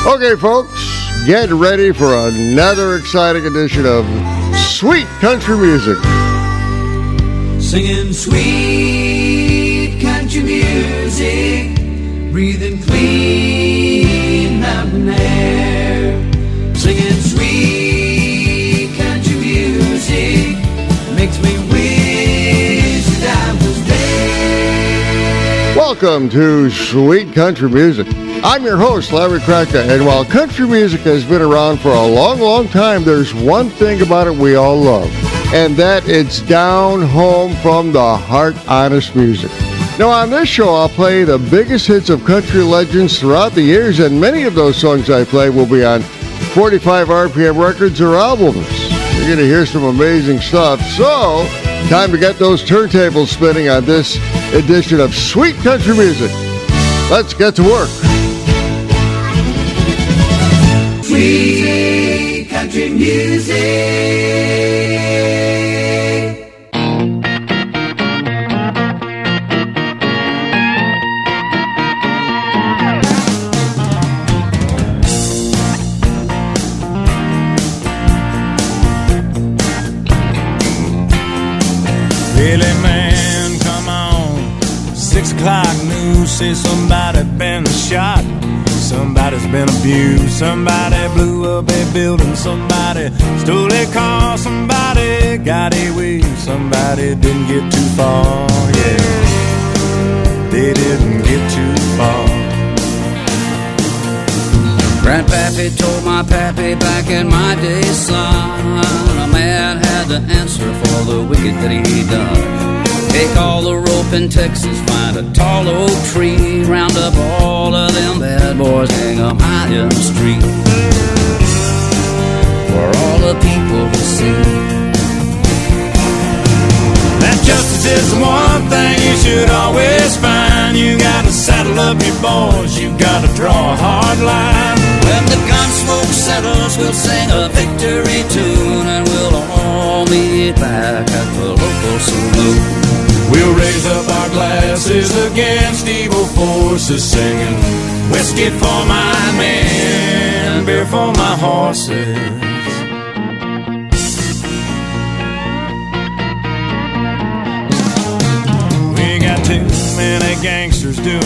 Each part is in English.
Okay, folks, get ready for another exciting edition of Sweet Country Music. Singing sweet country music, breathing clean mountain air. Singing sweet country music makes me wish that I was there. Welcome to Sweet Country Music. I'm your host, Larry Kratka, and while country music has been around for a long, long time, there's one thing about it we all love, and that it's down home from the heart, honest music. Now, on this show, I'll play the biggest hits of country legends throughout the years, and many of those songs I play will be on 45 RPM records or albums. You're going to hear some amazing stuff, so time to get those turntables spinning on this edition of Sweet Country Music. Let's get to work. Sweet country music. Billy, man, come on. 6 o'clock news say somebody been shot. Somebody's been abused, somebody blew up a building, somebody stole a car, somebody got away, somebody didn't get too far, yeah, they didn't get too far. Grandpappy told my pappy back in my day, son, a man had to answer for the wicked that he done. Take all the rope in Texas, find a tall oak tree, round up all of them bad boys, hang them high in the street for all the people to see. That justice is the one thing you should always find. You gotta saddle up your boys, you gotta draw a hard line. When the gun smoke settles, we'll sing a victory tune, and we'll all meet back at the local saloon. We'll raise up our glasses against evil forces, singing whiskey for my men, beer for my horses. We got too many gangsters doing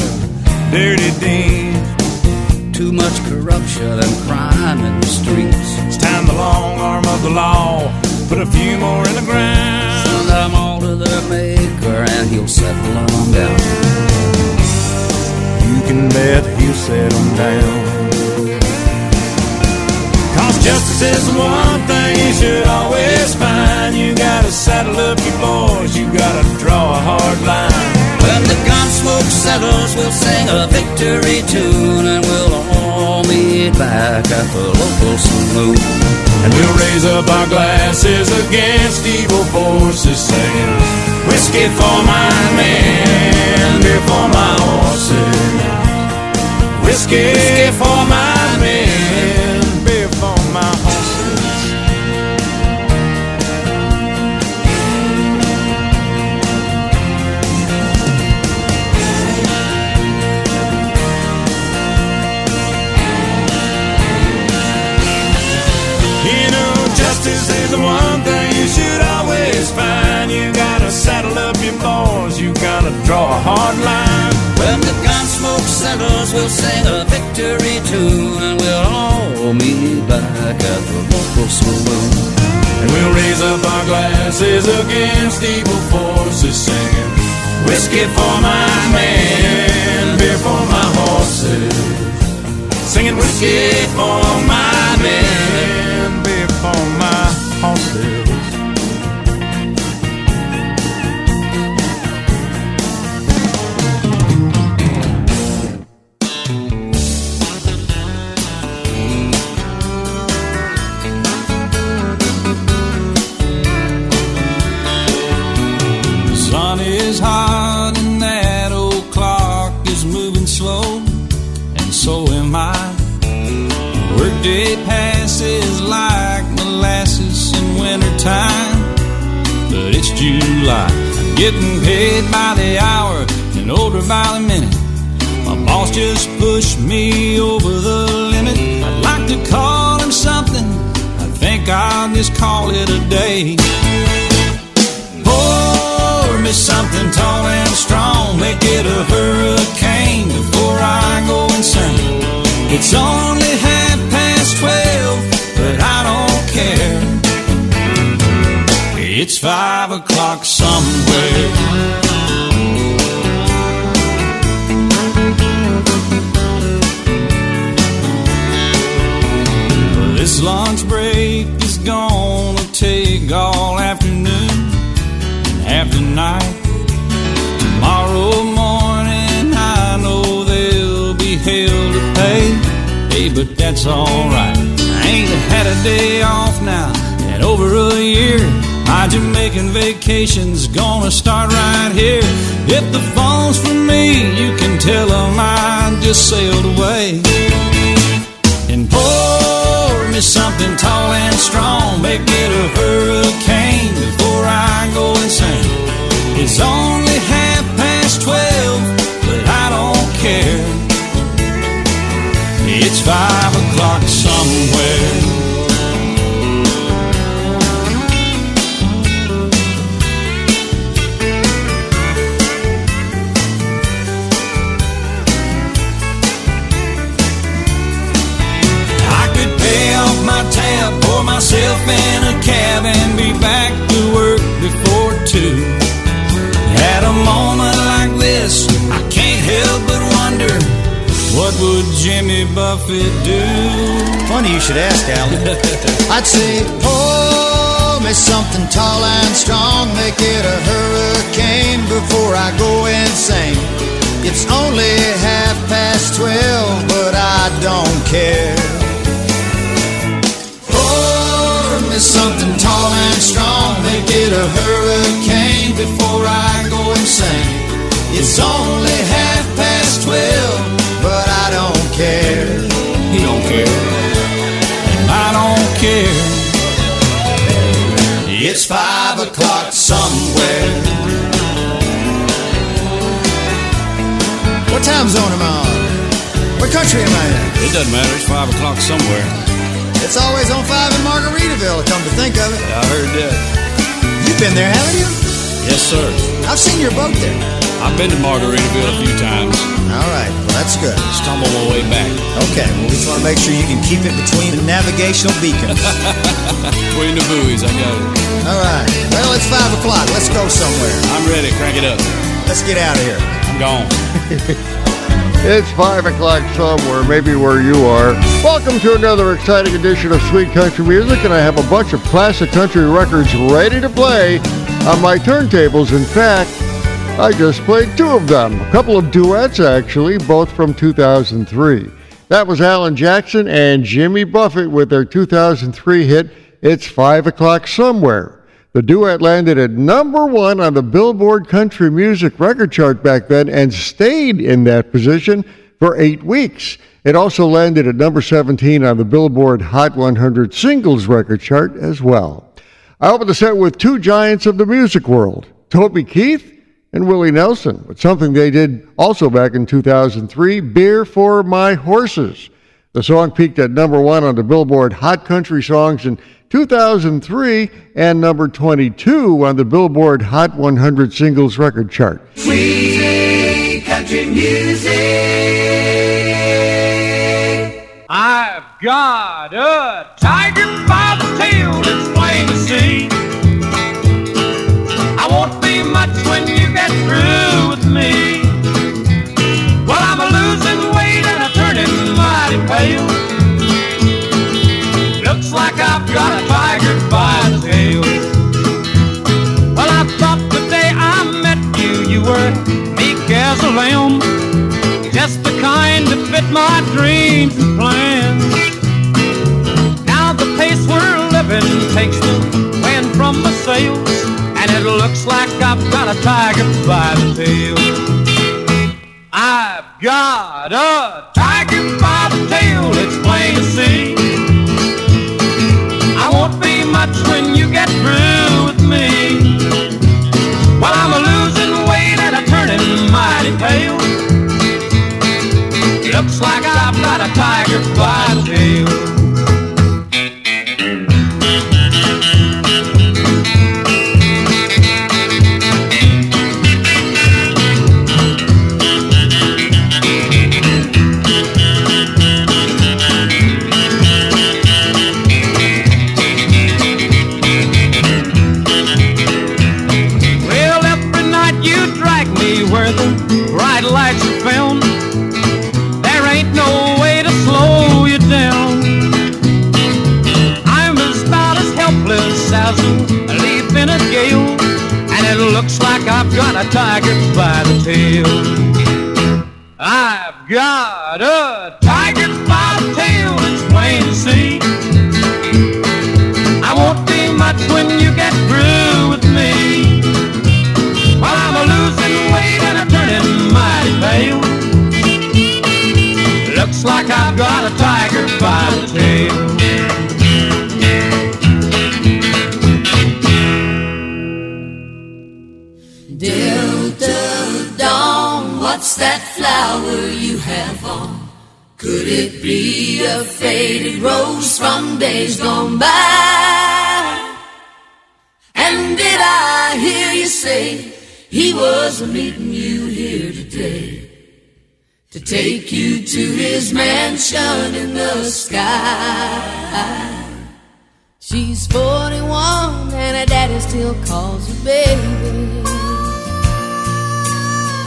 dirty deeds, too much corruption and crime in the streets. It's time the long arm of the law put a few more in the ground. Send them all to their maker and he'll settle them down. You can bet he'll settle them down. Cause justice is the one thing you should always find. You gotta saddle up your boys, you gotta draw a hard line. When the gun smoke settles, we'll sing a victory tune, and we'll all meet back at the local saloon. And we'll raise up our glasses against evil forces, singing whiskey for my men, beer for my horses. Whiskey for my men, beer for my horses. Justice is the one thing you should always find. You gotta saddle up your boys, you gotta draw a hard line. When the gun smoke settles, we'll sing a victory tune, and we'll all meet back at the local saloon. And we'll raise up our glasses against evil forces, singing whiskey for my men, beer for my horses. Singing whiskey for my men, beer for my horses. The sun is hot and that old clock is moving slow, and so am I. Workday passes like molasses in wintertime, but it's July. I'm getting paid by the hour and older by the minute. My boss just pushed me over the limit. just call it a day. Pour me something tall and strong, make it a hurricane before I go insane. It's only 12:30, but I don't care. It's 5 o'clock somewhere. This lunch break is gonna take all afternoon and half the night. Tomorrow morning I know there'll be hell to pay. Hey, but that's alright. I ain't had a day off now in over a year. My Jamaican vacation's gonna start right here. If the phone's for me, you can tell them I just sailed away. And pour me something tall and strong, make it a hurricane before I go insane. It's only 12:30, but I don't care. It's 5 o'clock somewhere. I could pay off my tab, pour myself in a cab, and be back to work before 2. At a moment like this, I can't help but wonder, what would Jimmy Buffett do? Funny you should ask, Alan. I'd say, pour me something tall and strong, make it a hurricane before I go insane. It's only 12:30, but I don't care. Pour me something tall and strong, make it a hurricane before I go insane. It's only 12:30, but I don't care. He don't care. And I don't care. It's 5 o'clock somewhere. What time zone am I on? What country am I in? It doesn't matter. It's 5 o'clock somewhere. It's always on 5 in Margaritaville, come to think of it. I heard that. You've been there, haven't you? Yes, sir. I've seen your boat there. I've been to Margaritaville a few times. All right, well, that's good. Stumble my way back. Okay, well, we just want to make sure you can keep it between the navigational beacons. Between the buoys, I got it. All right, well, it's 5 o'clock. Let's go somewhere. I'm ready. Crank it up. Let's get out of here. I'm gone. It's 5 o'clock somewhere, maybe where you are. Welcome to another exciting edition of Sweet Country Music, and I have a bunch of classic country records ready to play on my turntables. In fact, I just played 2 of them. A couple of duets, actually, both from 2003. That was Alan Jackson and Jimmy Buffett with their 2003 hit, It's 5 O'Clock Somewhere. The duet landed at #1 on the Billboard Country Music record chart back then and stayed in that position for 8 weeks. It also landed at number 17 on the Billboard Hot 100 Singles record chart as well. I opened the set with 2 giants of the music world, Toby Keith and Willie Nelson, with something they did also back in 2003, Beer for My Horses. The song peaked at #1 on the Billboard Hot Country Songs in 2003 and number 22 on the Billboard Hot 100 Singles record chart. Sweet country music. I've got a tiger by the tail, it's plain to see. I won't be much when you get through with me. Well, I'm a losing weight and I'm turning mighty pale. Looks like I've got a tiger by the tail. Well, I thought the day I met you, you were meek as a lamb, just the kind that fit my dreams and plans. Now the pace we're living takes the wind from my sails, and it looks like I've got a tiger by the tail. I've got a tiger by the tail, it's plain to see. I won't be much when you get through with me. Well, I'm a losing weight and I'm turning mighty pale. Looks like I've got a tiger by the tail. you get through with me. While I'm a losing weight and I'm turning mighty pale. Looks like I've got a tiger by the tail. Delta Dawn, what's that flower you have on? Could it be a faded rose from days gone by? And did I hear you say he was meeting you here today to take you to his mansion in the sky? She's 41 and her daddy still calls her baby.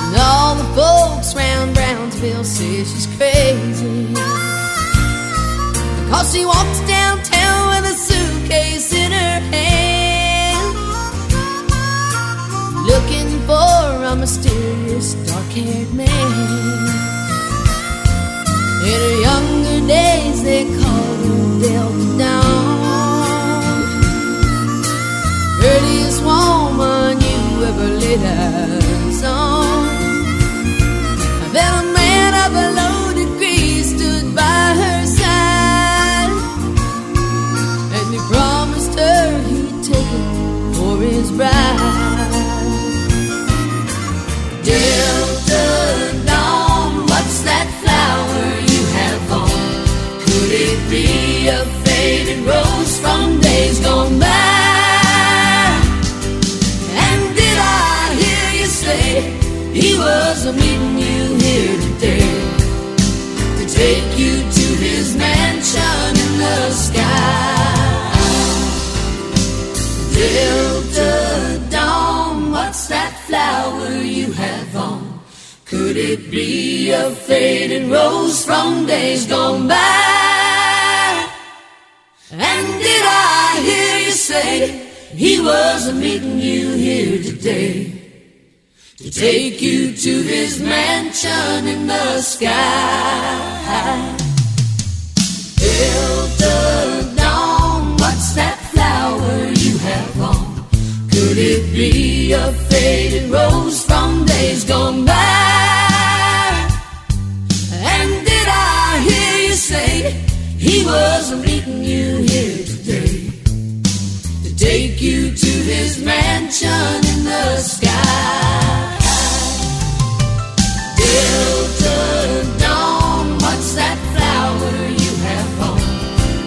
And all the folks round Brownsville say she's crazy because she walks downtown with a suitcase in her hand, looking for a mysterious dark-haired man. In her younger days they called her Delta Dawn, prettiest woman you ever laid eyes on. Then a man of a low degree stood by her side, and he promised her he'd take her for his bride. Delta Dawn, what's that flower you have on? Could it be a faded rose from days gone by? And did I hear you say he was meeting you here today to take you to his mansion in the sky? Delta Dawn, what's that flower you have on? Could it be a faded rose from days gone by? And did I hear you say he was meeting you here today to take you to his mansion in the sky? Delta Dawn, what's that flower you have on? Could it be a faded rose from days gone by? And did I hear you say he was meeting you here today to take you to his mansion in the sky? Delta Dawn, what's that flower you have on?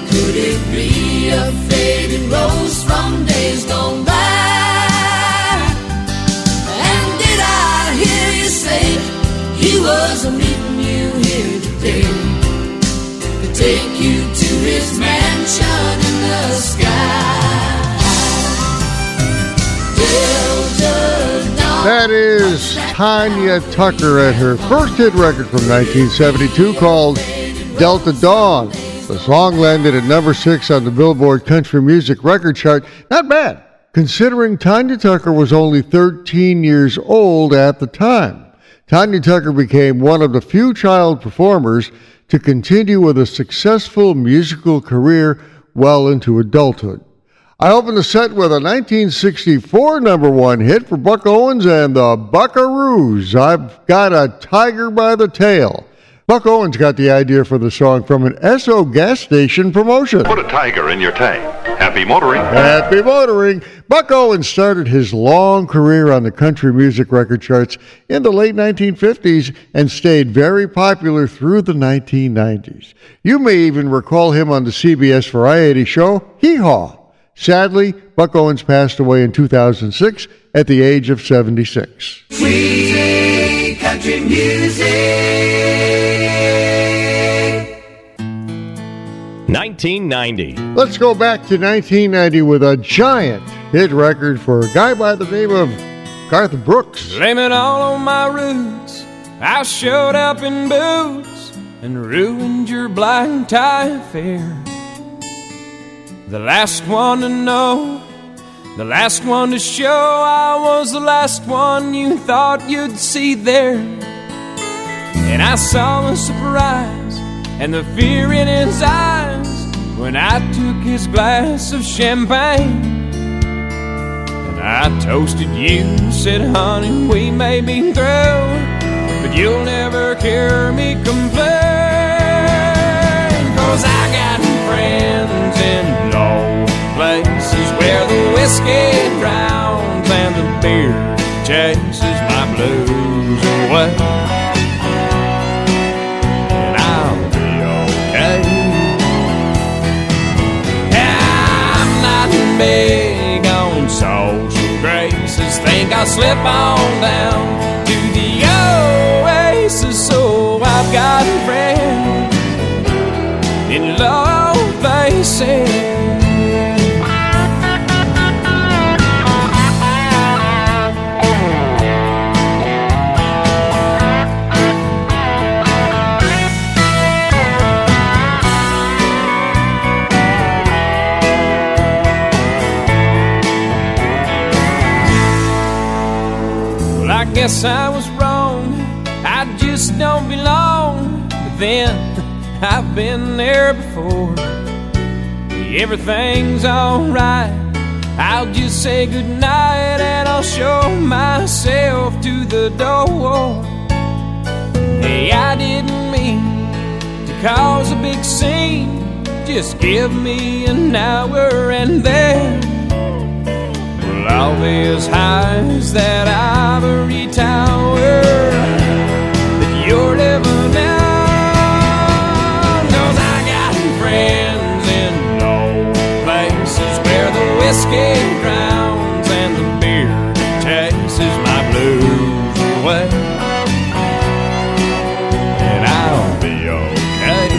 Could it be a faded rose from days gone by? And did I hear you say he was meeting you here today to take you to his mansion in the sky? Delta Dawn. That is Tanya Tucker at her first hit record from 1972 called Delta Dawn. The song landed at number 6 on the Billboard Country Music Record Chart. Not bad, considering Tanya Tucker was only 13 years old at the time. Tanya Tucker became one of the few child performers to continue with a successful musical career well into adulthood. I opened the set with a 1964 number 1 hit for Buck Owens and the Buckaroos. I've got a tiger by the tail. Buck Owens got the idea for the song from an Esso gas station promotion. Put a tiger in your tank. Happy motoring. Happy motoring. Buck Owens started his long career on the country music record charts in the late 1950s and stayed very popular through the 1990s. You may even recall him on the CBS variety show Hee Haw. Sadly, Buck Owens passed away in 2006 at the age of 76. Sweet country music. 1990. Let's go back to 1990 with a giant hit record for a guy by the name of Garth Brooks. Blame it all on my roots. I showed up in boots and ruined your black tie affair. The last one to know, the last one to show, I was the last one you thought you'd see there. And I saw the surprise and the fear in his eyes when I took his glass of champagne I toasted you, said, honey, we may be through, but you'll never hear me complain. 'Cause I got friends in low places where the whiskey drowns and the beer chases my blues away. And I'll be okay. I'm not big on social graces. Think I'll slip on down to the oasis. So I've got friends in low places. I guess I was wrong, I just don't belong. But then, I've been there before. Everything's alright, I'll just say goodnight and I'll show myself to the door. Hey, I didn't mean to cause a big scene. Just give me an hour and then all these highs that ivory tower that you're living in. 'Cause I got friends in low places where the whiskey drowns and the beer chases my blues away. And I'll be okay.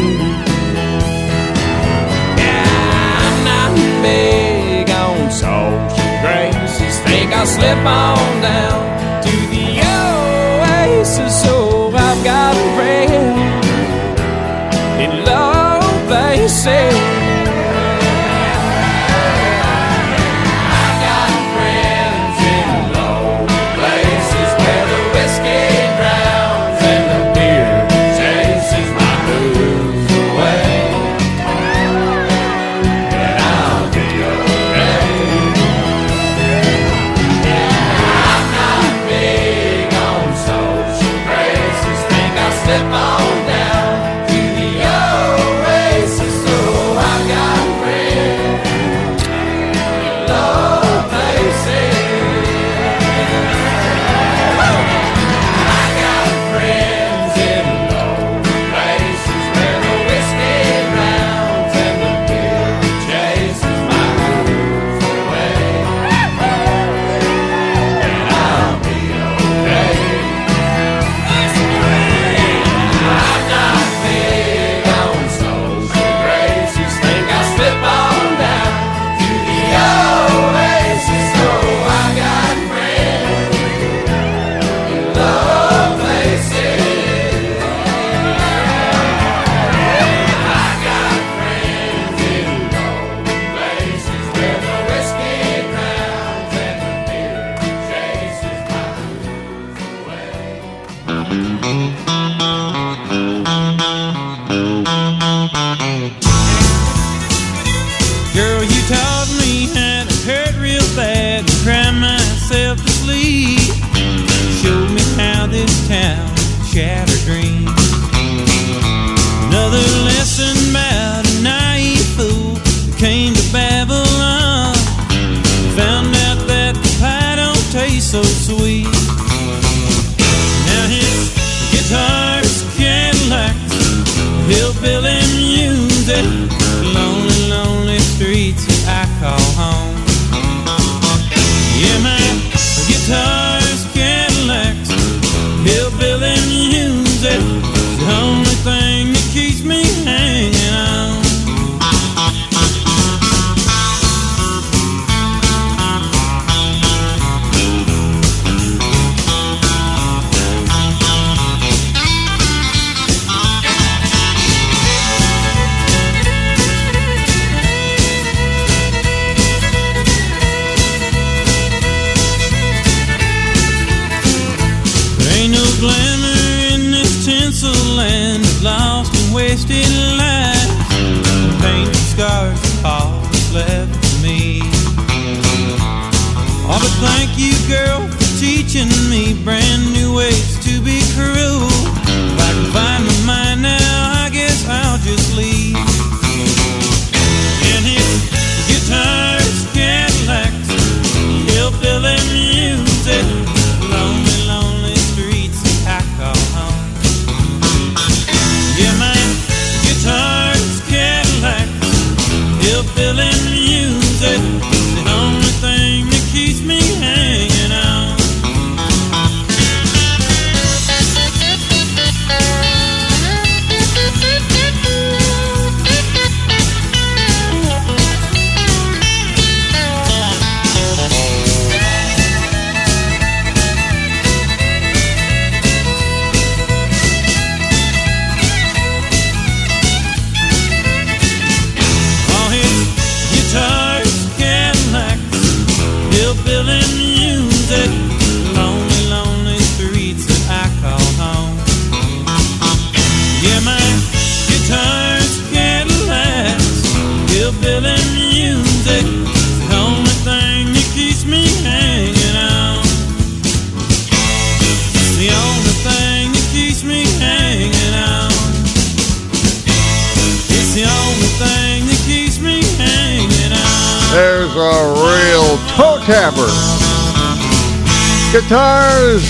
Yeah, I'm not big on social graces. Think I'll slip on down to the oasis. So I've got friends in low places. I've got friends in low places where the whiskey drowns and the beer chases my blues away. And I'll be okay. Slip on down to the oasis. So I've got friends in low places. I got friends in low places where the whiskey drowns and the beer chases my blues away. And I'll be okay. Girl, you taught me how to hurt real bad and cry myself to sleep. Showed me how this town shattered dreams. Another lesson about a naive fool who came to Babylon. Found out that the pie don't taste so sweet. Now his guitar's Cadillacs, hillbilly music, lonely, lonely streets that I call home. Yeah, my guitar's Cadillacs, hillbilly music, the only thing that keeps me hanging on. Glamour in this tinsel land of lost and wasted life. thing that keeps me hanging on. There's a real toe tapper. Guitars,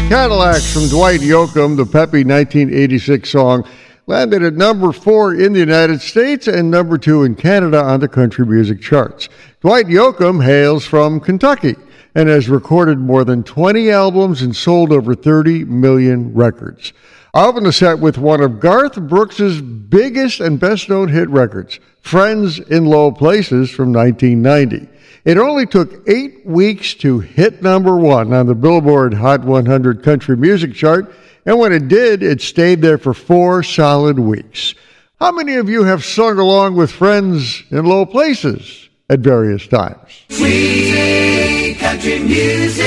Cadillacs from Dwight Yoakam, the peppy 1986 song, landed at number 4 in the United States and number 2 in Canada on the country music charts. Dwight Yoakam hails from Kentucky and has recorded more than 20 albums and sold over 30 million records. I opened the set with one of Garth Brooks' biggest and best-known hit records, Friends in Low Places from 1990. It only took 8 weeks to hit number 1 on the Billboard Hot 100 country music chart, and when it did, it stayed there for 4 solid weeks. How many of you have sung along with Friends in Low Places at various times? Sweet country music.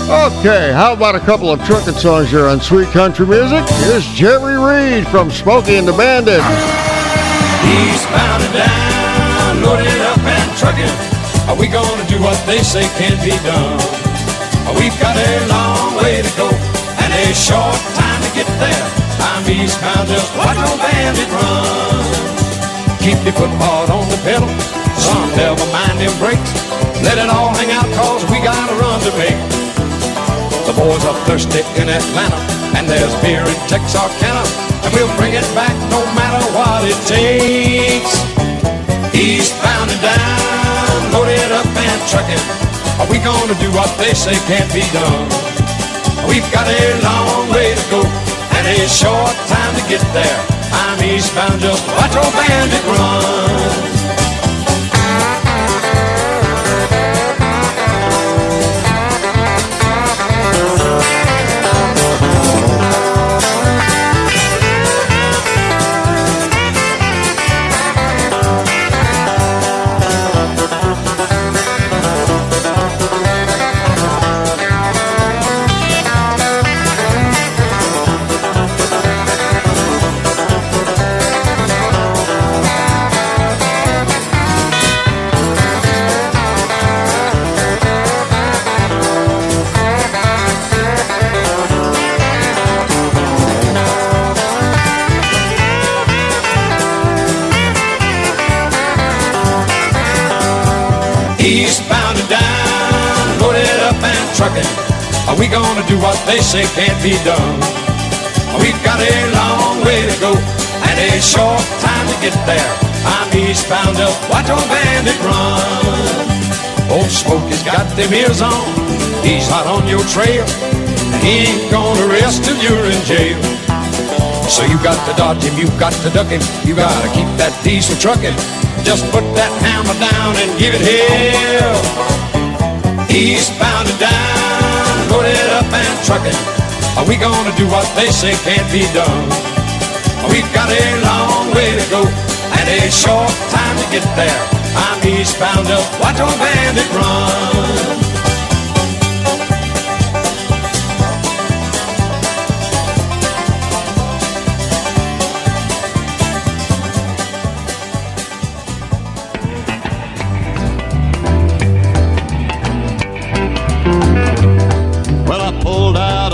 Okay, how about a couple of trucking songs here on Sweet Country Music? Here's Jerry Reed from Smokey and the Bandit. Eastbound and down, loaded up and trucking. Are we gonna do what they say can't be done? We've got a long way to go and a short time to get there. I'm eastbound, just watch old bandit run. Keep your foot hard on the pedal, son, never mind them brakes. Let it all hang out, cause we got a run to make. The boys are thirsty in Atlanta, and there's beer in Texarkana, and we'll bring it back no matter what it takes. Eastbound and down, loaded up and trucking. Are we gonna do what they say can't be done? We've got a long way to go and a short time to get there. I'm eastbound, just watch old bandit run. Eastbound and down, loaded up and trucking. Are we gonna do what they say can't be done? We've got a long way to go and a short time to get there. I'm eastbound, just watch old bandit run. Old Smokey's got them ears on, he's hot on your trail, and he ain't gonna rest till you're in jail. So you got to dodge him, you got to duck him, you gotta keep that diesel trucking. Just put that hammer down and give it hell. Eastbound and down, loaded up and trucking. Are we gonna do what they say can't be done? We've got a long way to go and a short time to get there. I'm eastbound, just watch old bandit run.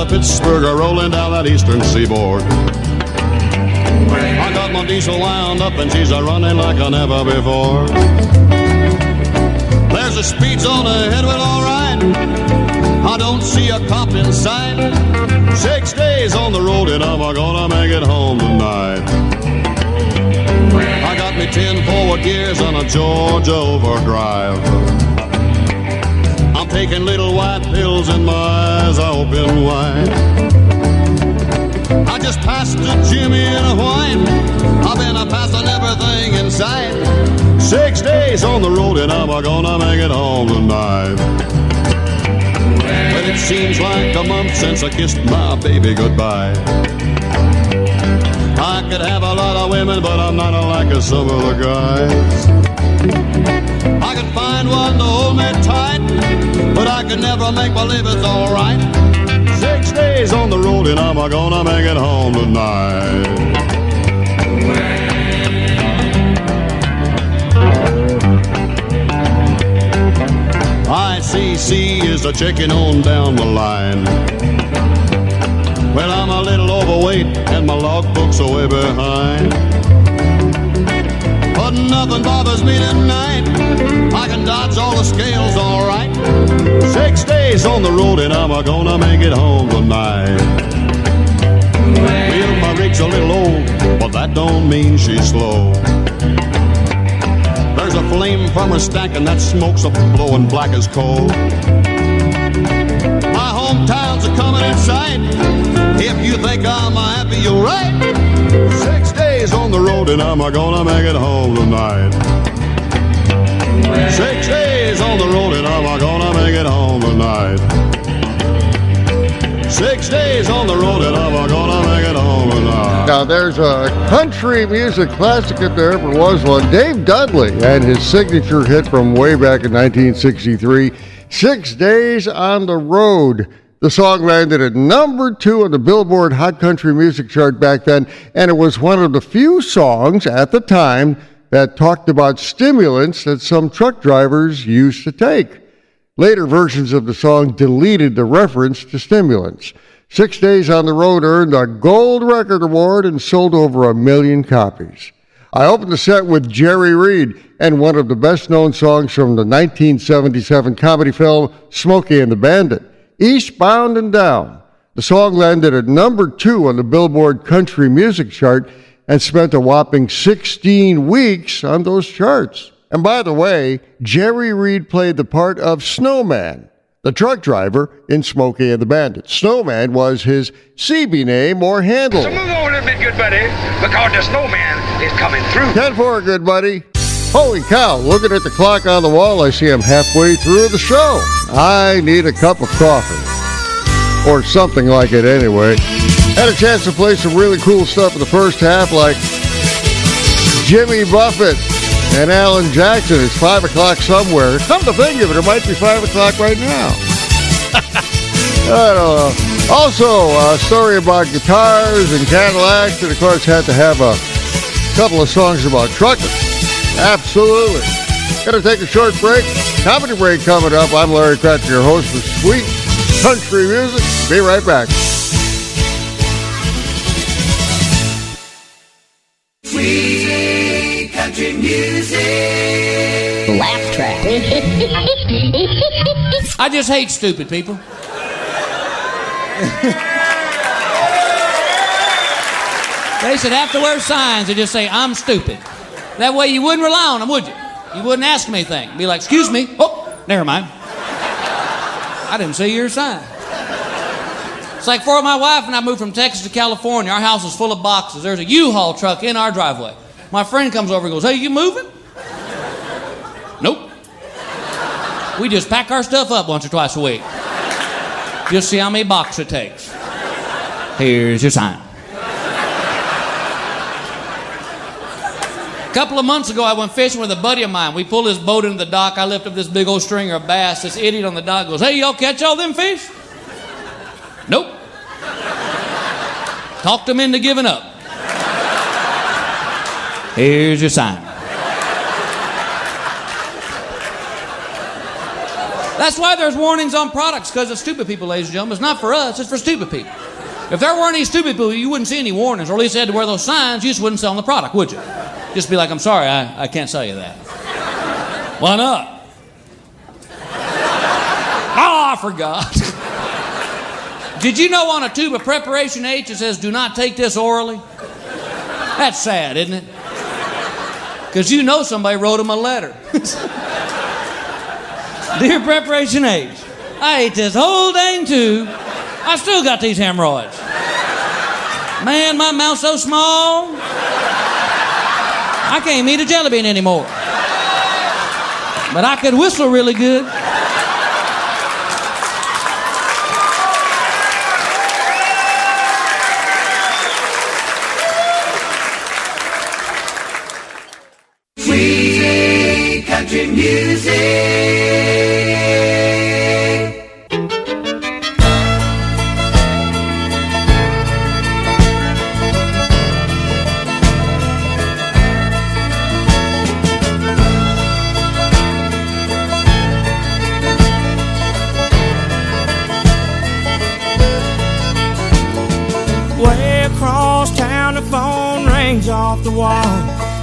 Pittsburgh are rolling down that eastern seaboard. I got my diesel wound up and she's a-running like I never before. There's a speed zone ahead, well, all right. I don't see a cop in sight. 6 days on the road and I'm gonna make it home tonight. I got me 10 forward gears on a Georgia overdrive. I'm taking little white pills and my eyes are open wide. I just passed a Jimmy in a white. I've been passing everything in sight. 6 days on the road and I'm gonna make it home tonight. But it seems like a month since I kissed my baby goodbye. I could have a lot of women, but I'm not like some of the guys. I could find one to hold me tight, but I could never make believe it's alright. 6 days on the road and I'm gonna make it home tonight. ICC is a checking on down the line. Well, I'm a little overweight and my logbook's way behind. But nothing bothers me tonight. I can dodge all the scales all right. 6 days on the road and I'm gonna make it home tonight. Well, my rig's a little old, but that don't mean she's slow. There's a flame from her stack and that smoke's a blowing black as coal. My hometowns are coming in sight. If you think I'm happy, you're right. 6 days on the road and I'm gonna make it home tonight. 6 days on the road and I'm gonna make it home tonight. 6 days on the road and I'm gonna make it home tonight. Now there's a country music classic if there ever was one. Dave Dudley and his signature hit from way back in 1963, 6 Days on the Road. The song landed at number 2 on the Billboard Hot Country Music Chart back then, and it was one of the few songs at the time that talked about stimulants that some truck drivers used to take. Later versions of the song deleted the reference to stimulants. 6 Days on the Road earned a Gold Record Award and sold over 1 million copies. I opened the set with Jerry Reed and one of the best-known songs from the 1977 comedy film Smokey and the Bandit, Eastbound and Down. The song landed at number 2 on the Billboard Country Music Chart and spent a whopping 16 weeks on those charts. And by the way, Jerry Reed played the part of Snowman, the truck driver in Smokey and the Bandit. Snowman was his CB name or handle. So move on a little bit, good buddy, because the snowman is coming through. 10-4, good buddy. Holy cow, looking at the clock on the wall, I see I'm halfway through the show. I need a cup of coffee. Or something like it anyway. Had a chance to play some really cool stuff in the first half, like Jimmy Buffett and Alan Jackson. It's 5 o'clock somewhere. Come to think of it, it might be 5 o'clock right now. I don't know. Also, a story about guitars and Cadillacs, and of course had to have a couple of songs about trucking. Absolutely. Gonna take a short break. Comedy break coming up. I'm Larry Kratka, your host for Sweet Country Music. Be right back. Sweet country music. Laugh track. I just hate stupid people. They should have to wear signs that just say, I'm stupid. That way you wouldn't rely on them, would you? You wouldn't ask them anything. Be like, excuse me. Oh, never mind. I didn't see your sign. It's like for my wife and I moved from Texas to California. Our house was full of boxes. There's a U-Haul truck in our driveway. My friend comes over and goes, hey, you moving? Nope. We just pack our stuff up once or twice a week. Just see how many boxes it takes. Here's your sign. A couple of months ago, I went fishing with a buddy of mine. We pulled his boat into the dock. I lifted up this big old stringer of bass. This idiot on the dock goes, hey, y'all catch all them fish? Nope. Talked them into giving up. Here's your sign. That's why there's warnings on products, because it's stupid people, ladies and gentlemen. It's not for us, it's for stupid people. If there weren't any stupid people, you wouldn't see any warnings, or at least they had to wear those signs, you just wouldn't sell them the product, would you? Just be like, I'm sorry, I can't sell you that. Why not? Oh, I forgot. Did you know on a tube of Preparation H it says, do not take this orally? That's sad, isn't it? Because you know somebody wrote them a letter. Dear Preparation H, I ate this whole dang tube. I still got these hemorrhoids. Man, my mouth's so small, I can't eat a jelly bean anymore. But I could whistle really good. Sweet country music. the phone rings off the wall.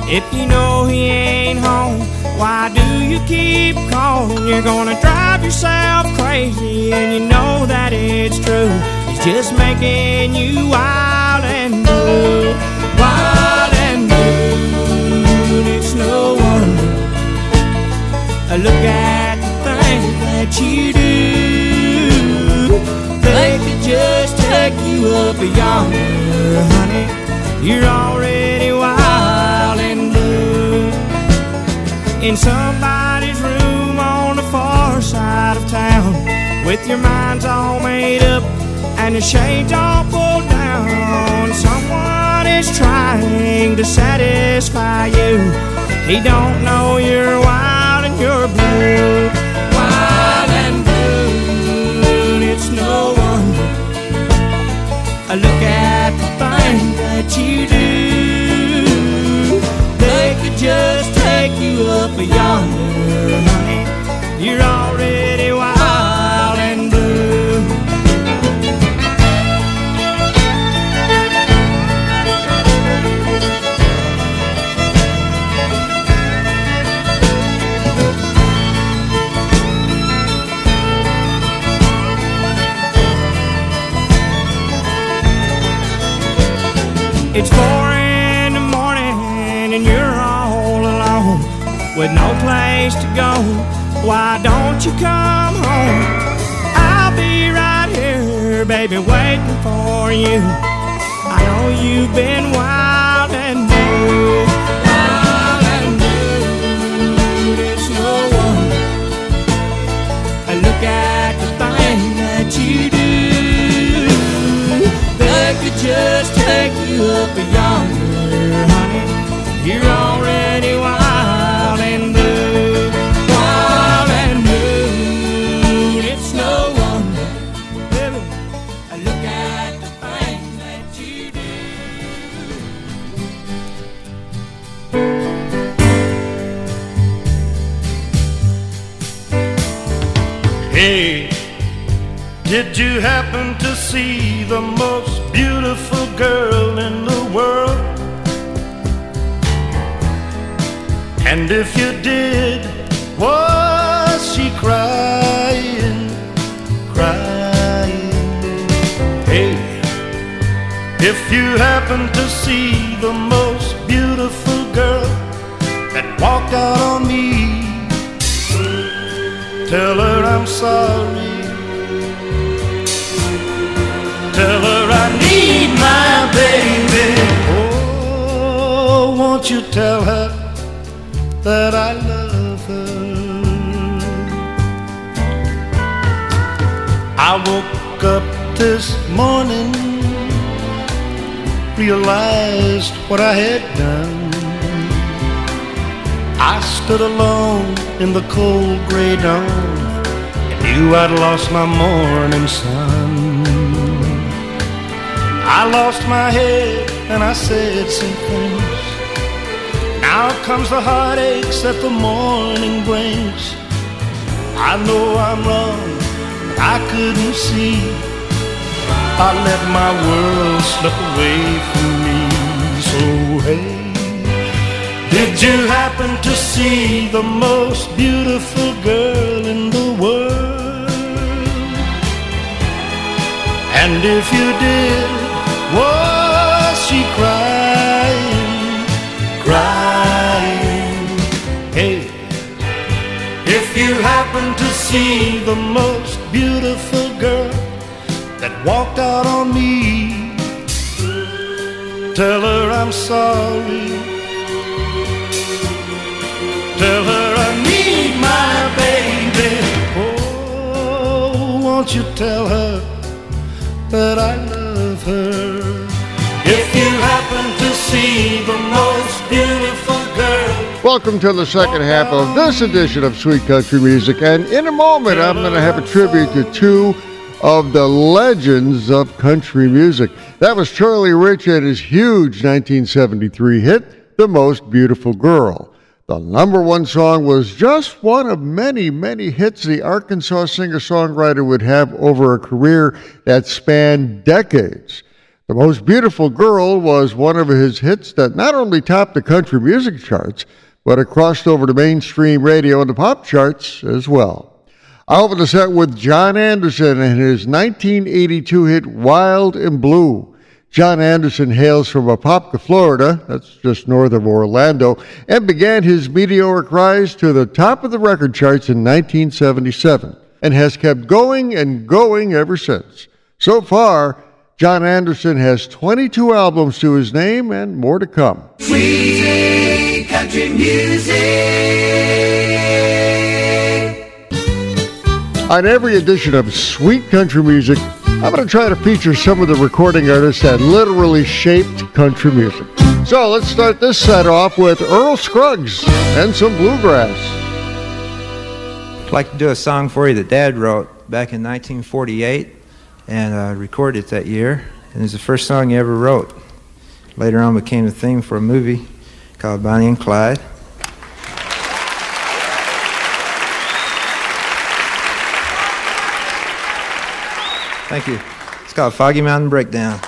If you know he ain't home, why do you keep calling? You're gonna drive yourself crazy, and you know that it's true. He's just making you wild and blue, wild and blue. And it's no wonder. Look at the things that you do. They could just take you up yonder, honey. You're already wild and blue. In somebody's room on the far side of town, with your minds all made up and the shades all pulled down. Someone is trying to satisfy you. He don't know you're wild and you're blue, wild and blue. And it's no wonder. Look at the things that you do. They could just take you up yonder, honey. You're already wild and blue. It's 4 in the morning and you're all alone with no place to go. Why don't you come home? I'll be right here, baby, waiting for you. I know you've been wild and blue, wild and blue. It's no wonder. Look at the thing that you do. They could just take you up yonder, honey. You're already wild and blue, wild and blue. It's no wonder, baby. Look at the things that you do. Hey, did you happen to see the most beautiful girl in the world? And if you did, was she crying, crying? Hey, if you happen to see the most beautiful girl that walked out on me, tell her I'm sorry. Tell her I need my baby. Oh, won't you tell her that I love her? I woke up this morning, realized what I had done. I stood alone in the cold gray dawn and knew I'd lost my morning sun. I lost my head and I said some things. Now comes the heartaches that the morning brings. I know I'm wrong, but I couldn't see. I let my world slip away from me. So hey, did you happen to see the most beautiful girl in the world? And if you did, was she crying, crying? Hey, if you happen to see the most beautiful girl that walked out on me, tell her I'm sorry. Tell her I need my baby. Oh, won't you tell her that I love her? If you happen to see the most beautiful girl. Welcome to the second half of this edition of Sweet Country Music. And in a moment, I'm going to have a tribute to two of the legends of country music. That was Charlie Rich and his huge 1973 hit, The Most Beautiful Girl. The number one song was just one of many, many hits the Arkansas singer-songwriter would have over a career that spanned decades. The Most Beautiful Girl was one of his hits that not only topped the country music charts, but it crossed over to mainstream radio and the pop charts as well. I opened the set with John Anderson and his 1982 hit Wild and Blue. John Anderson hails from Apopka, Florida, that's just north of Orlando, and began his meteoric rise to the top of the record charts in 1977, and has kept going and going ever since. So far, John Anderson has 22 albums to his name and more to come. Sweet country music. On every edition of Sweet Country Music, I'm going to try to feature some of the recording artists that literally shaped country music. So let's start this set off with Earl Scruggs and some bluegrass. I'd like to do a song for you that Dad wrote back in 1948 and recorded it that year. And it's the first song he ever wrote. Later on became the theme for a movie called Bonnie and Clyde. Thank you. It's called Foggy Mountain Breakdown.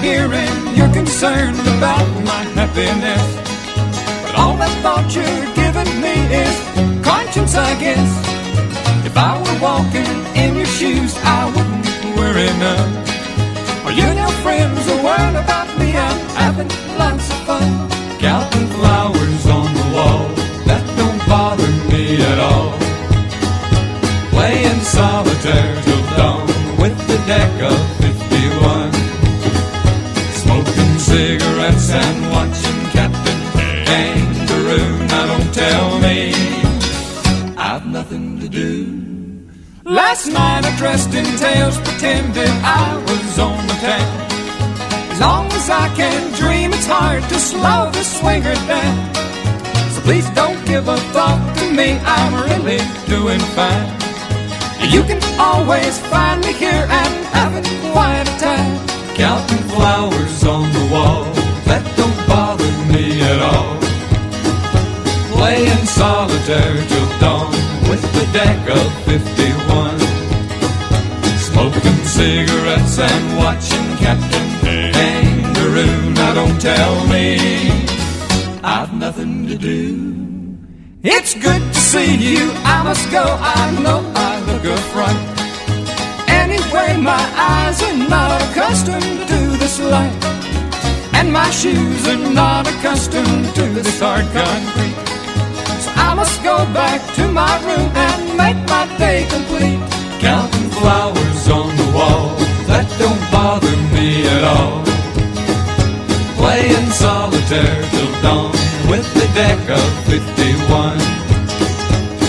hearing you're concerned about my happiness, but all that thought you're giving me is conscience, I guess. If I were walking in your shoes, I wouldn't worry none. Are you now friends or worried about me? I'm having lots of fun, counting flowers on the wall. That don't bother me at all. Playing solitaire till dawn with the deck of 51, smoking cigarettes and watching Captain Kangaroo. Now don't tell me I've nothing to do. Last night I dressed in tails, pretended I was on the town. As long as I can dream, it's hard to slow the swinger down. So please don't give a thought to me, I'm really doing fine. You can always find me here and having quite a time, counting flowers on the wall. That don't bother me me at all. Playing solitaire till dawn with the deck of 51. Smoking cigarettes and watching Captain Kangaroo. Now don't tell me I've nothing to do. It's good to see you, I must go, I know I look a fright. Anyway, my eyes are not accustomed to this light, and my shoes are not accustomed to this hard concrete. So I must go back to my room and make my day complete. Counting flowers on the wall, that don't bother me at all. Playing solitaire till dawn with the deck of 51.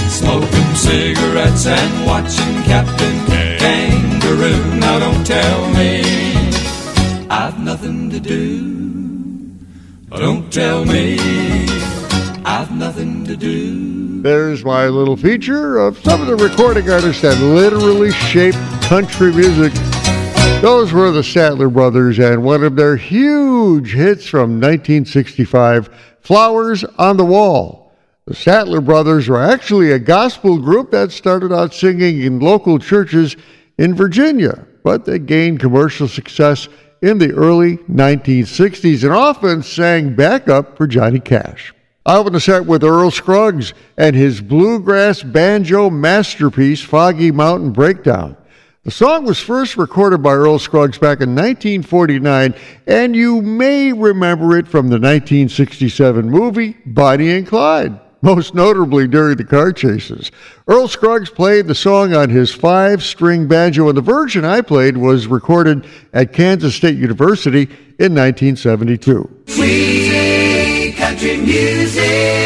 Smoking cigarettes and watching Captain Kangaroo. Now don't tell me I've nothing to do. Don't tell me I've nothing to do. There's my little feature of some of the recording artists that literally shaped country music. Those were the Statler Brothers and one of their huge hits from 1965, Flowers on the Wall. The Statler Brothers were actually a gospel group that started out singing in local churches in Virginia, but they gained commercial success in the early 1960s and often sang backup for Johnny Cash. I want to start with Earl Scruggs and his bluegrass banjo masterpiece, Foggy Mountain Breakdown. The song was first recorded by Earl Scruggs back in 1949, and you may remember it from the 1967 movie Bonnie and Clyde, most notably during the car chases. Earl Scruggs played the song on his 5-string banjo, and the version I played was recorded at Kansas State University in 1972. Sweet country music.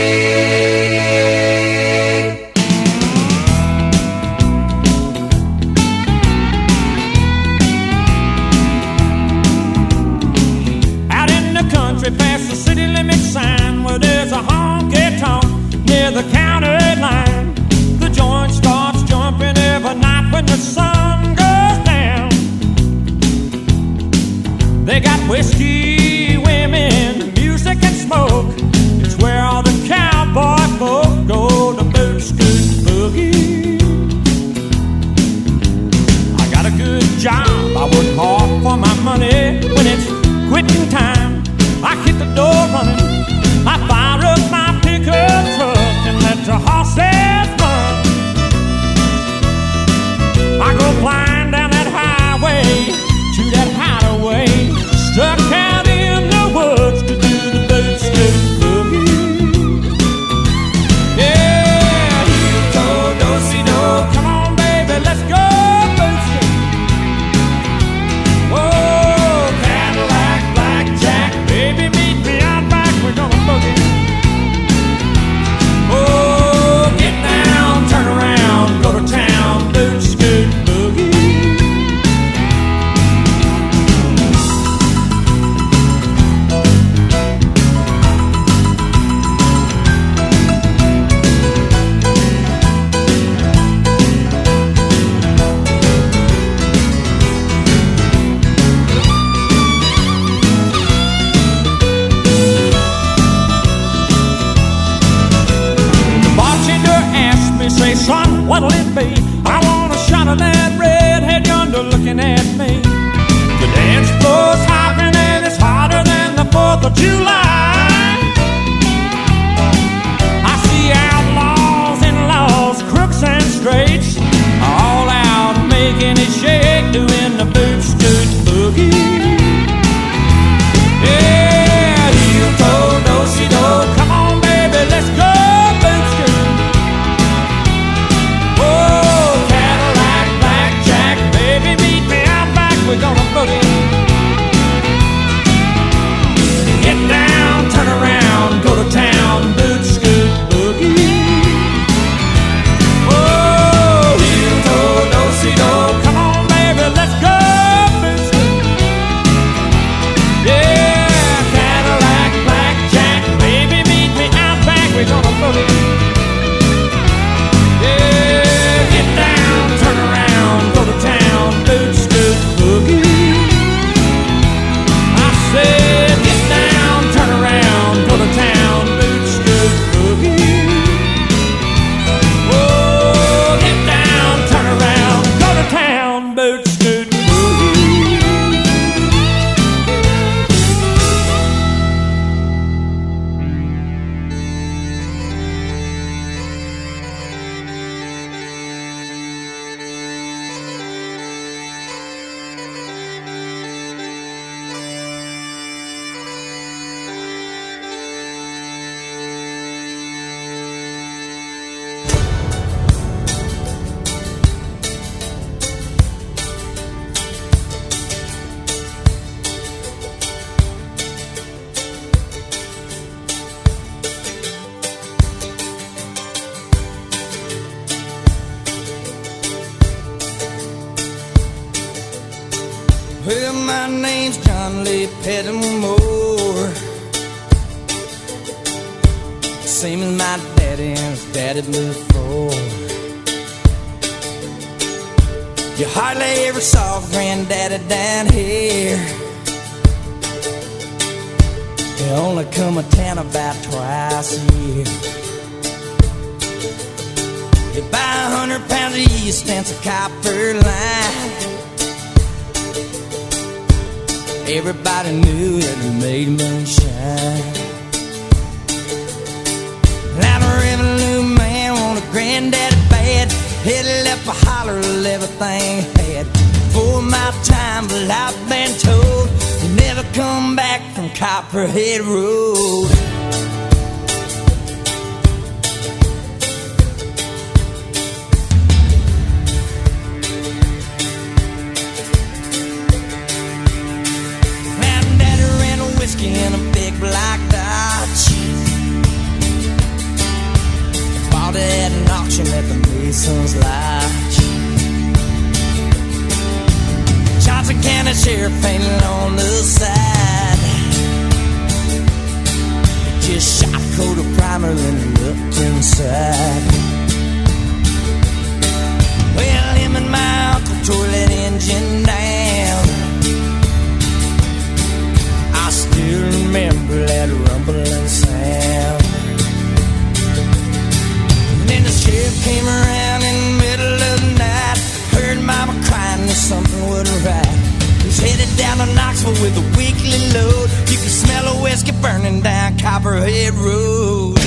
Past the city limit sign where there's a honky-tonk near the county line. The joint starts jumping every night when the sun goes down. They got whiskey, women, music and smoke. It's where all the cowboy folk go to boot, scoot, boogie. I got a good job, I work hard for my money. When it's quitting time, I hit the door running, I fire up my pickup truck and let the horses run. I go flying down that highway to that hideaway, stuck out in the woods to do the boot scoot boogie. Yeah, do-si-do, come on baby, let's go boot scoot. Oh, Cadillac, blackjack, baby, meet me out back, we're gonna boogie. Oh, get down, turn around, go to town, boot, scoot, boogie. Say, son, what'll it be? I want a shot of that redhead yonder looking at me. The dance floor's hopping and it's hotter than the 4th of July. I see outlaws and laws, crooks and straights, all out making it shake, doing the boot scoot boogie. Yeah, heel-toe, do-si-do, come on baby, let's go boot scoot. We're gonna boogie. Get down. my name's John Lee Pettimore. Same as my daddy and his daddy before. You hardly ever saw Granddaddy down here. They only come to town about twice a year. You buy 100 pounds of yeast and some copper line. Everybody knew that it made moonshine. I'm a revenue man, want a granddaddy bad. Headed up a holler of everything had. For my time, but I've been told you never come back from Copperhead Road. Granddaddy ran a whiskey in a big black Dodge. Bought it at an auction at the Mason's Lodge. Johnson County Sheriff painted on the side. Just shot a coat of primer then looked inside. Well, him and my uncle tore that engine down. I still remember that rumbling sound. Then the sheriff came around in the middle of the night. Heard Mama crying that something wasn't right. He's headed down to Knoxville with a weekly load. You can smell a whiskey burning down Copperhead Road.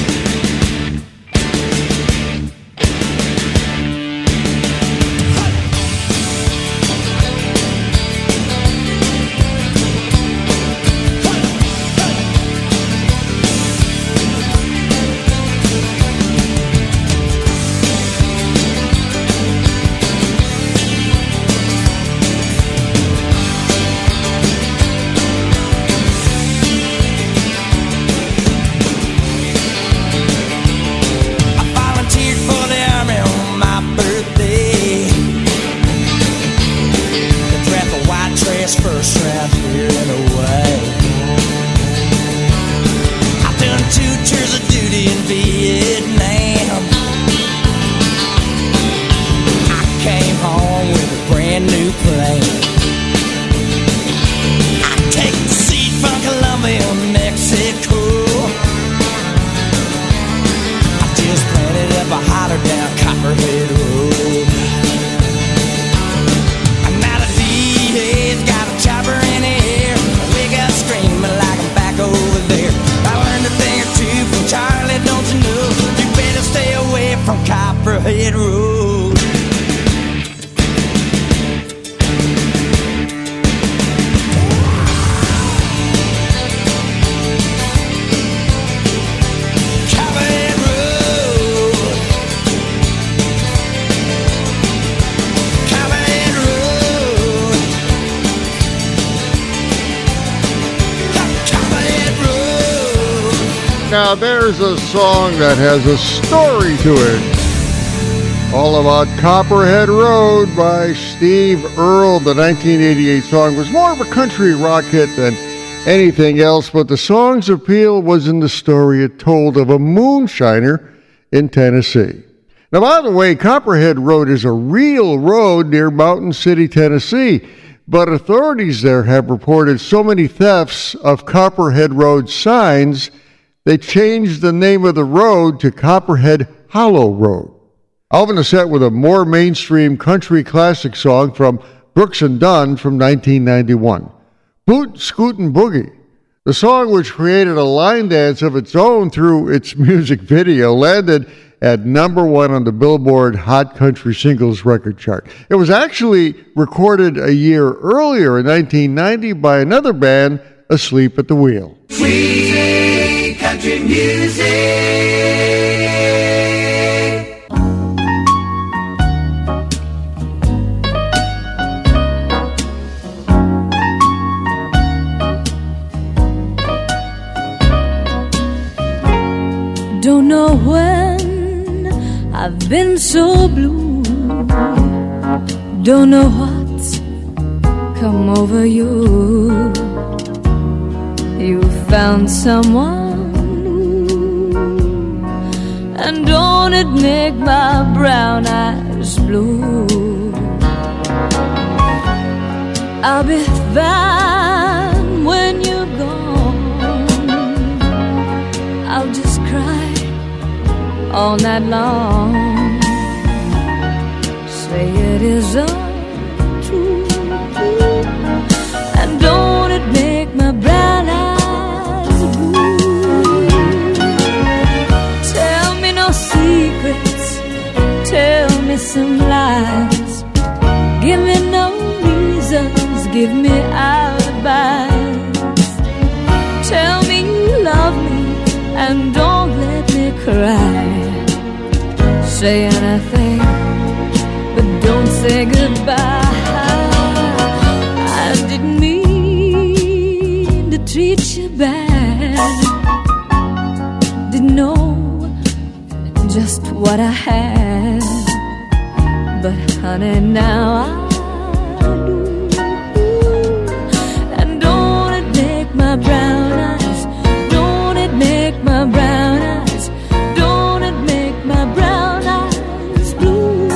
First round here and away. I've done 2 tours of duty in Vietnam. I came home with a brand new plane. I take the seat from Colombia, Mexico. I just planted up a holler down Copperhead Road. Chopper in the air, wake up screaming like I'm back over there. I learned a thing or two from Charlie, don't you know? You better stay away from Copperhead Road. Copperhead Road. Copperhead Road. Now there's a song that has a story to it. All About Copperhead Road by Steve Earle. The 1988 song was more of a country rock hit than anything else, but the song's appeal was in the story it told of a moonshiner in Tennessee. Now, by the way, Copperhead Road is a real road near Mountain City, Tennessee, but authorities there have reported so many thefts of Copperhead Road signs they changed the name of the road to Copperhead Hollow Road. Alvin is set with a more mainstream country classic song from Brooks and Dunn from 1991, Boot, Scootin' Boogie. The song, which created a line dance of its own through its music video, landed at #1 on the Billboard Hot Country Singles record chart. It was actually recorded a year earlier in 1990 by another band, Asleep at the Wheel. Sweet country music. Don't know when I've been so blue. Don't know what's come over you. You found someone new, and don't it make my brown eyes blue? I'll be fine when you're gone. I'll just cry all night long. Say it isn't true, and don't it make my brown eyes blue? Tell me no secrets, tell me some lies. Give me no reasons, give me alibis. Tell me you love me and don't let me cry. Say anything, but don't say goodbye. I didn't mean to treat you bad. Didn't know just what I had, but honey, now I do. And don't it make my brown eyes, don't it make my brown eyes, don't it make my brown eyes blue?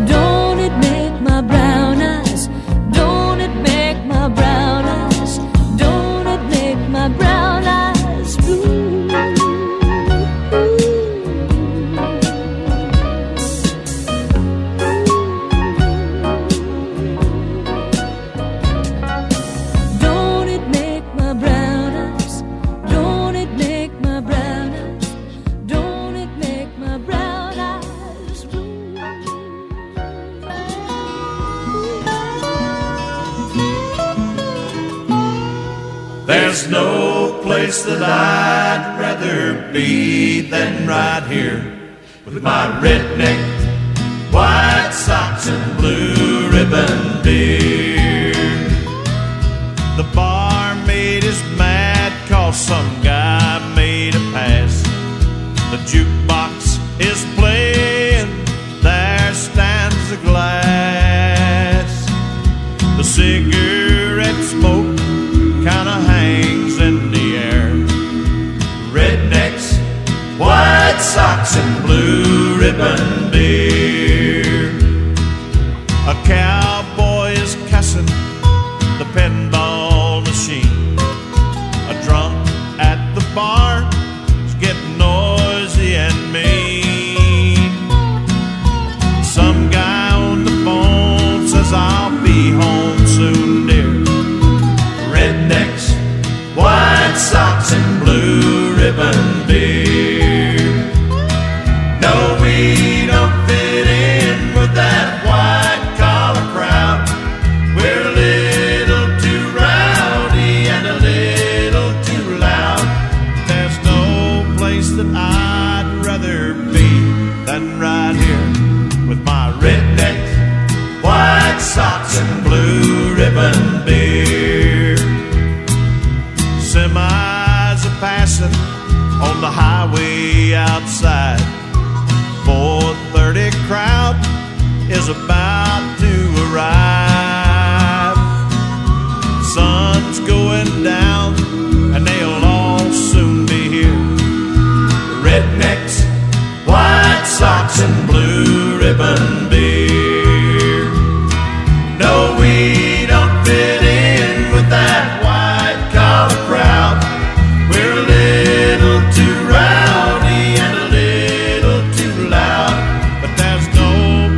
Don't it make my brown eyes, don't it make my brown eyes, don't it make my brown eyes blue? Don't it make my brown eyes, don't it make my brown eyes, don't it make my brown eyes blue? There's no place that I'd rather be than right here with my redneck, white socks and blue ribbon beer. The barmaid is mad 'cause some guy made a pass. The jukebox is playing, there stands a glass. The cigarette smoke kinda hangs in the air. Rednecks, white socks and blue ribbon beer. A cowboy is cussing the pinball machine. A drunk at the bar is getting noisy and mean. Some guy on the phone says I'll be home soon, dear. Rednecks, white socks and blue ribbon beer. No, we don't fit in with that white collar crowd. We're a little too rowdy and a little too loud. There's no place that I'd rather be than right here with my rednecks, white socks and blue ribbon beer. Semis are passing on the highway outside. 4:30 crowd is about to arrive. Sun's going down and they'll all soon be here. Rednecks, white socks and blue ribbon beer. No, we don't fit in with that white collar crowd. We're a little too rowdy and a little too loud. But there's no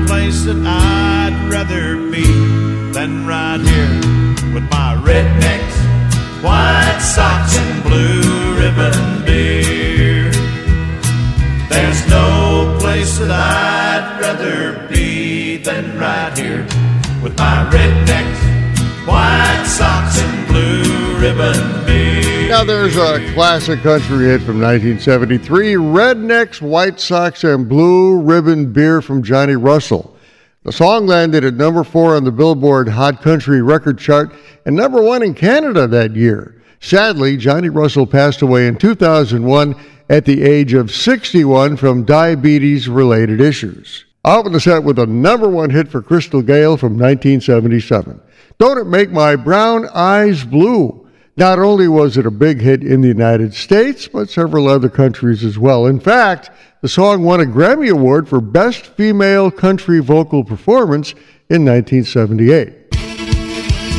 place that I'd rather be than right here with my rednecks, white socks and blue ribbon beer. There's no place that I'd rather be than right here with my rednecks, white socks and blue ribbon beer. Now there's a classic country hit from 1973, Rednecks, White Sox, and Blue Ribbon Beer from Johnny Russell. The song landed at number 4 on the Billboard Hot Country Record Chart and number 1 in Canada that year. Sadly, Johnny Russell passed away in 2001 at the age of 61 from diabetes-related issues. I'll open the set with a number one hit for Crystal Gayle from 1977. Don't It Make My Brown Eyes Blue? Not only was it a big hit in the United States, but several other countries as well. In fact, the song won a Grammy Award for Best Female Country Vocal Performance in 1978.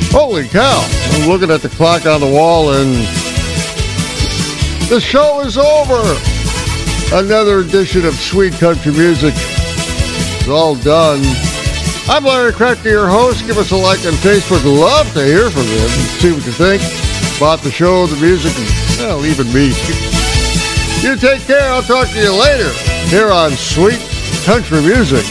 Holy cow! I'm looking at the clock on the wall and the show is over. Another edition of Sweet Country Music is all done. I'm Larry Kratka, your host. Give us a like on Facebook. Love to hear from you and see what you think about the show, the music, and, well, even me. You take care. I'll talk to you later here on Sweet Country Music.